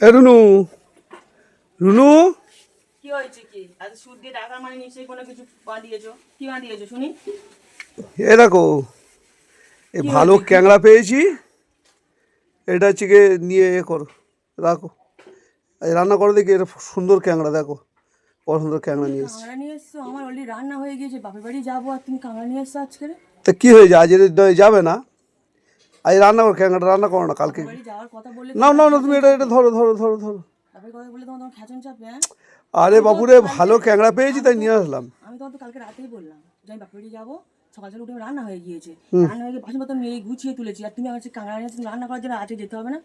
এ রুনু, রুনু, কি হয়েছে? কি এত সুদ দিয়ে টাকা মানে নিশ্চয়ই কোনো কিছু বাঁধিয়েছো? কি বাঁধিয়েছো শুনি? এ দেখো, এই কি ভালো হয়েছে? কি ক্যাংড়া পেয়েছি। এটা হচ্ছে গিয়ে নিয়ে এ করো, রাখো। এই রান্না করো দেখি, এটা সুন্দর ক্যাংড়া, দেখো কত সুন্দর ক্যাংড়া তুমি নিয়ে এসেছি। কাঁকড়া নিয়ে এসছো? আমার অলরেডি রান্না হয়ে গিয়েছে, বাপের বাড়ি যাবো আর তুমি কাঁকড়া নিয়ে এসছো আজকে? তা কী হয়েছে, আজ যাবে না? আজ রান্না করো, ক্যাংড়াটা রান্না করো না কালকে। বাপের বাড়ি যাওয়ার কথা বললে না তোমার না না, তুমি খেচন এটা এটা চাপে। ধরো ধরো ধরো ধরো। বাপের কথা বললে তোমার খেচন চাপে, হ্যাঁ? আরে আমি তোমার তো বাপুরে, কালকে ভালো ক্যাংড়া পেয়েছি আমি তাই তো নিয়ে আসলাম। আমি তোমার তো কালকে রাতেই বললাম যে আমি বাপের বাড়ি যাবো। সকাল সকাল উঠে রান্না হয়ে গিয়েছে, রান্না হয়ে গিয়ে বাসন পত্র নিয়ে গুছিয়ে তুলেছি, আর তুমি আমার কাছে কাঁকড়া নিয়ে এসে রান্না করার জন্য আজকে যেতে হবে না?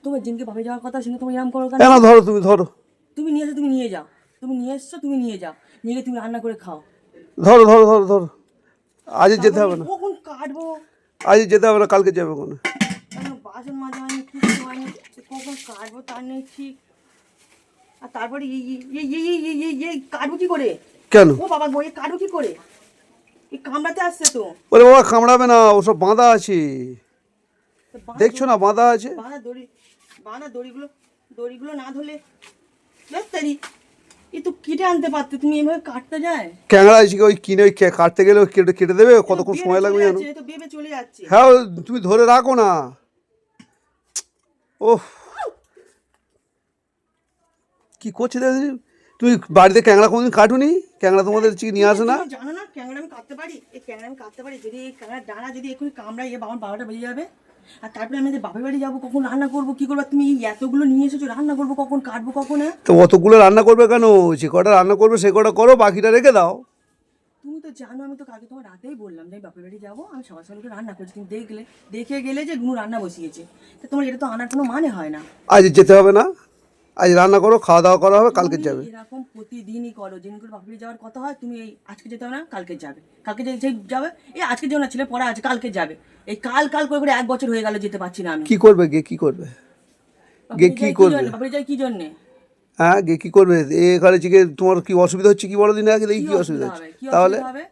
তোমার যেদিনকে বাপে যাওয়ার কথা সেদিন তুমি এরকম করো কেন? না ধরো, তুমি ধরো তুমি নিয়ে এসো, তুমি নিয়ে যাও। তুমি নিয়ে এসছো, তুমি নিয়ে যাও। নিয়ে গিয়ে তুমি রান্না করে খাও। ধরো ধরো ধরো ধরো। আজ যেতে তারপরে হবে না, কখন কাটবো? আজ যেতে হবে না, কালকে যাবে কোনো। কেন বাসন মাজা হয়নি, কিছু হয়নি, কখন কাটবো তার নেই ঠিক। আর তারপরে এই কাটবো কি করে? কেন? ও বাবা গো, এই কাটবো কি করে? এই কামড়াতে আসছে তো। ওরে বাবা, কামড়াবে না, ওসব বাঁধা আছে, তো বাঁধা দেখছো না বাঁধা আছে। বাঁধা দড়ি, বাঁধা দড়িগুলো, দড়িগুলো না ধরলে তারি এ তো কেটে আনতে পারতে, তুমি এভাবে কাটতে যায়? ক্যাংড়া আছে, ওই কিনে ওই কাটতে গেলে ওই কেটে কেটে দেবে, কতক্ষণ সময় লাগবে জানো? এ তো বেবে চলে যাচ্ছে। হ্যাঁ, তুমি ধরে রাখো না। ওহ, কি করছে দেখো দেখি? তুমি বাড়িতে ক্যাংড়া কোনোদিন কাটুনি? ক্যাংড়া তোমাদের নিয়ে আসে না? তুমি জানো না ক্যাংড়া আমি কাটতে পারি? এই ক্যাংড়া আমি কাটতে পারি, যদি এই ক্যাংড়ার ডানা যদি এক্ষুনি কামড়াই, আমার 12টা বেজে যাবে। আর তারপরে আমি যে বাপের বাড়ি যাবো, কখন রান্না করবো, কি করবো? আর তুমি এই এতগুলো নিয়ে এসেছো, রান্না করবো কখন, কাটবো কখন? হ্যাঁ, তো অতগুলো রান্না করবে কেন? যে কটা রান্না করবে সে কটা করো, বাকিটা রেখে দাও। তুমি তো জানো আমি তো কালকে তোমার রাতেই বললাম যে আমি বাপের বাড়ি যাবো, আমি সকাল সকাল উঠে রান্না করছি। তুমি দেখে গেলে যে গুনু রান্না বসিয়েছে। তা তোমার এটা তো আনার কোনো মানে হয় না। আজ যেতে হবে না, আজ রান্না করো, খাওয়া দাওয়া করা হবে, কালকে তুমি যাবে। এরকম প্রতিদিনই করো, যেদিন করে বাপের বাড়ি যাওয়ার কথা হয় তুমি এই আজকে যেতে হবে না, কালকে যাবে, কালকে সেই যাবে। এই আজকে যেও না, ছেলে পড়া আছে, কালকে যাবে। এই কাল কাল করে করে 1 বছর হয়ে গেল, যেতে পারছি না আমি। কি করবে গিয়ে, কি করবে গিয়ে, কি করবে? বাপের বাড়ি যাই কি জন্যে? হ্যাঁ, গিয়ে কি করবে? এখানে চিকে তোমার কি অসুবিধা হচ্ছে, কি বলো দিন আগে দেখি, কি কি অসুবিধা অসুবিধা হচ্ছে? হবে? কি তাহলে অসুবিধা হবে?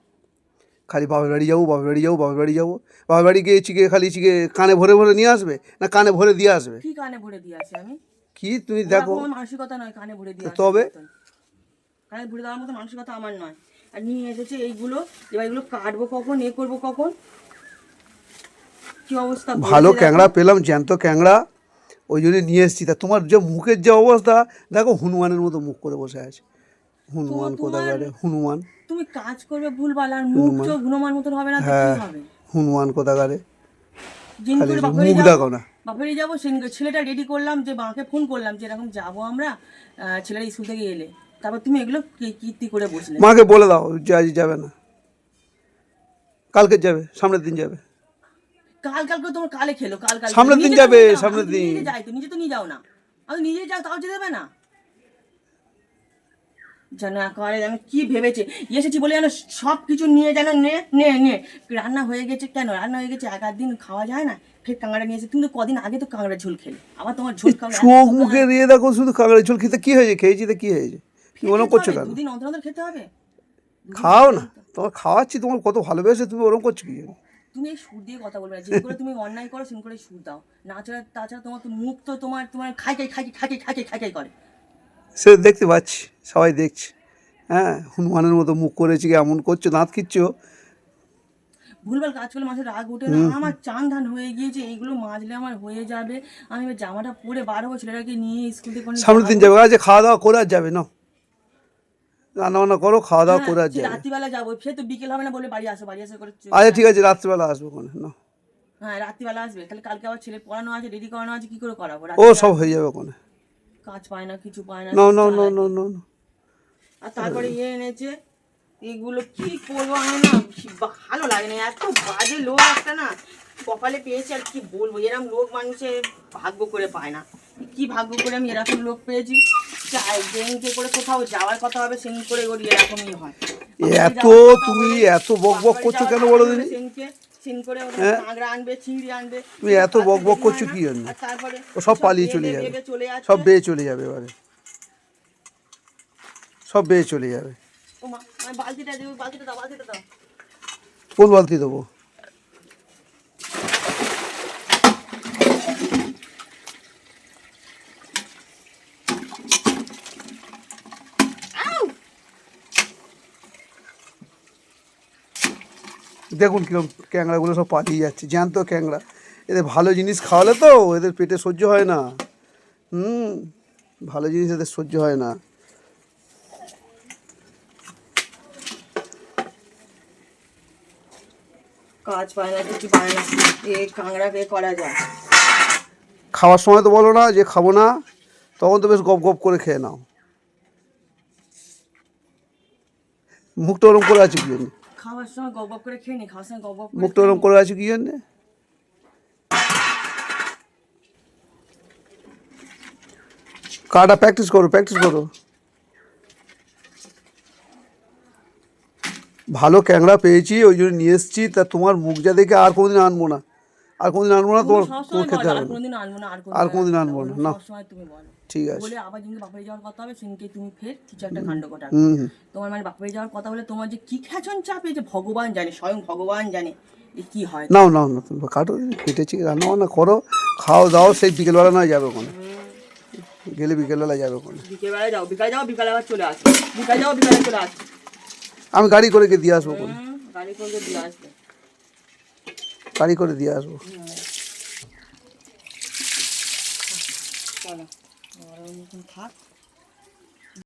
খালি বাপের বাড়ি যাবো, বাপের বাড়ি যাবো, বাপের বাড়ি যাবো, বাপের বাড়ি গিয়ে চিকে খালি চিকে কানে ভরে ভরে নিয়ে আসবে, না কানে ভরে দিয়ে আসবে? কি কানে ভরে দিয়ে আসি আমি? কি তুমি ওরকম দেখো। আমার মানসিকতা নয় কানে ভরে দিয়ে আসার তবে মতন। কানে ভরে দেওয়ার মতো মানসিকতা আমার নয়। আর নিয়ে এসেছে এইগুলো, এবার এগুলো কাটবো কখন, এ করবো কখন? কি অবস্থা ভালো করেছে দেখো। ক্যাংড়া পেলাম, জ্যান্ত ক্যাংড়া, ওই জন্য নিয়ে এসেছি। তা তোমার যে মুখের যে অবস্থা, দেখো হনুমানের মতো মুখ করে বসে আছে। হনুমান তোমার কোথাকারে, হনুমান, তুমি কাজ করবে ভুলভাল, আর মুখ হনুমান, চোখ গুণমান মতন হবে না তো কি হ্যাঁ, হবে? হনুমান কোথাকারে, দিন খালি করে বাপেরে মুখ যাবো, দেখো না। বাপেরে যাবো, ছেলেটা রেডি করলাম, যে মাকে ফোন করলাম যে এরকম যাবো আমরা, ছেলেটা স্কুল থেকে এলে। তারপর তুমি এগুলো কীর্তি করে বসলে। মাকে বলে দাও যে আজ যাবে না, কালকে যাবে, সামনের দিন যাবে। কাল কাল করে তোমার কালে খেলো, কাল কাল করে সামনের দিন নিজে তো যাবে, নিয়ে যাও না। সামনের আমি তো দিন। নিজে যাই, তো নিজে তো নিয়ে যাও না। আমি নিজে যাও তাও যেতে দেবে না? যেন একেবারে যেন কি ভেবেছে এসেছি বলে, যেন সব কিছু নিয়ে যেন নে নে নে। রান্না হয়ে গেছে, কেন রান্না হয়ে গেছে? 1-8 দিন খাওয়া যায় না, ফের কাঁকড়া নিয়ে এসে। তুমি তো কদিন আগে তো কাঁকড়া ঝোল খেলে, আবার তোমার ঝোল খাওয়া চোখ মুখে নিয়ে দেখো শুধু কাঁকড়া ঝোল খেতে, কি হয়েছে? খেয়েছি তো কি হয়েছে? কি মনে খেতে করছো হবে, কেন? 2 দিন অন্তর অন্তর খেতে হবে। 2 দিন খাও অন্তর না, অন্তর। তোমার খাওয়াচ্ছি, তোমার কত ভালোবেসে, তুমি ওরকম করছো কি? তুমি এই সুর দিয়ে কথা বলবে না, যে করে তুমি অন্যায় করো সেন করে সুর দাও। না ছাড়া তাছাড়া তোমার তো মুখ তো তোমার তোমার খাই খাই খাই খাই খাই খাই খাই করে। সে দেখতে পাচ্ছি, সবাই দেখছে। হ্যাঁ, হনুমানের মতো মুখ করেছি, এমন করছো, দাঁত খিচ্ছো। ভুলভাল কাজ করলে মাঝে রাগ ওঠে না? আমার চান ধান হয়ে গিয়েছে, এইগুলো মাজলে আমার হয়ে যাবে। আমি এবার জামাটা পরে বার হবো, ছেলেটাকে নিয়ে স্কুল থেকে কোনো সামনের দিন যাবো। যাবে, আজ খাওয়া দাওয়া করে আর যাবে না, রান্না বান্না করো, খাওয়া দাওয়া হ্যাঁ, করে আর সে যাবে। রাত্রিবেলা যাবো, সে তো বিকেল হবে না বলে বাড়ি আসো, বাড়ি আসে করে আচ্ছা ঠিক আছে, রাত্রিবেলা আসবো কোনো না। হ্যাঁ রাত্রিবেলা আসবে। তাহলে কালকে আবার ছেলে পড়ানো আছে, রেডি করানো আছে, কি করে করাবো? ও রাত্রিবেলা সব আসবে, হয়ে যাবে কোনো। কাজ পায় না, কিছু পায় না, নো শুধু নো নো নো চালাকি। নো। আর তারপরে এনেছে এগুলো, কি করবো আমি না, ভালো লাগে না, এত বাজে লোক একটা না কপালে পেয়েছি। আর কি বলবো, এরকম লোক মানুষে ভাগ্য করে পায় না। কি ভাগ্য করে আমি এরকম লোক পেয়েছি, যেদিনকে করে কোথাও যাওয়ার কথা হবে সেদিন করে ওর এরকমই হয়। এত তুমি এত বক বক করছো কেন বলো দিনি? হ্যাঁ, কাঁকড়া আনবে, চিংড়ি আনবে, তুমি এত বক বক করছো কি জন্য? আর তারপরে ও সব পালিয়ে চলে যাবে, চলে সব যাচ্ছে। বেয়ে চলে যাবে এবারে, সব বেয়ে চলে যাবে। ও মা, আমি বালতিটা দেবো, বালতিটা দাও, বালতিটা দাও। কোন বালতি দেবো? দেখুন কীরকম ক্যাংড়াগুলো সব পালিয়ে যাচ্ছে, জ্যান্ত ক্যাংড়া। এদের ভালো জিনিস খাওয়ালে তো এদের পেটে সহ্য হয় না। ভালো জিনিস এদের সহ্য হয় না। কাজ পায় না, কিছু পায় না, এই কাঁকড়াকে করা যায়। খাওয়ার সময় তো বলো না যে খাবো না, তখন তো বেশ গপ গপ করে খেয়ে নাও। মুখটা ওরম করে আছে কি জন্যে? খাওয়ার সময় গপ গপ করে খেয়ে নি, খাওয়ার সময় গপ গপ করে মুখটা ওরম করে আছে কি জন্যে? কাটা প্র্যাকটিস করো, প্র্যাকটিস করো। ভালো ক্যাংড়া পেয়েছি ওই জন্য নিয়ে এসেছি। তা তোমার মুখ যা দেখে আর কোনোদিন আনবো না, আর কোনোদিন আনবো না। তোমার তোমার খেতে হবে না, আর কোনোদিন আনবো না। না তুমি বলো ঠিক আছে। বলে আবার যেদিন বাপরে যাওয়ার কথা হবে সেদিনকে তুমি ফের কিছু একটা কাণ্ড ঘটাবে। তোমার মানে বাপরে যাওয়ার কথা বলে তোমার যে কি খেচন চাপে যে ভগবান জানে, স্বয়ং ভগবান জানে যে কি হয়। নাও নাও না, তুমি কাটো, কেটেছি, রান্না বান্না করো, খাও দাও। সেই বিকেলবেলা নয় যাবে ওখানে, গেলে বিকেলবেলা যাবে ওখানে। বিকেলবেলা যাও, বিকালে যাও, বিকালে আবার চলে আসবে, বিকালে যাও, বিকালে চলে আসবে। আমি গাড়ি করে গিয়ে দিয়ে আসবো ওখানে, গাড়ি করে দিয়ে আসবে, গাড়ি করে দিয়ে আসবো। চলো থাক।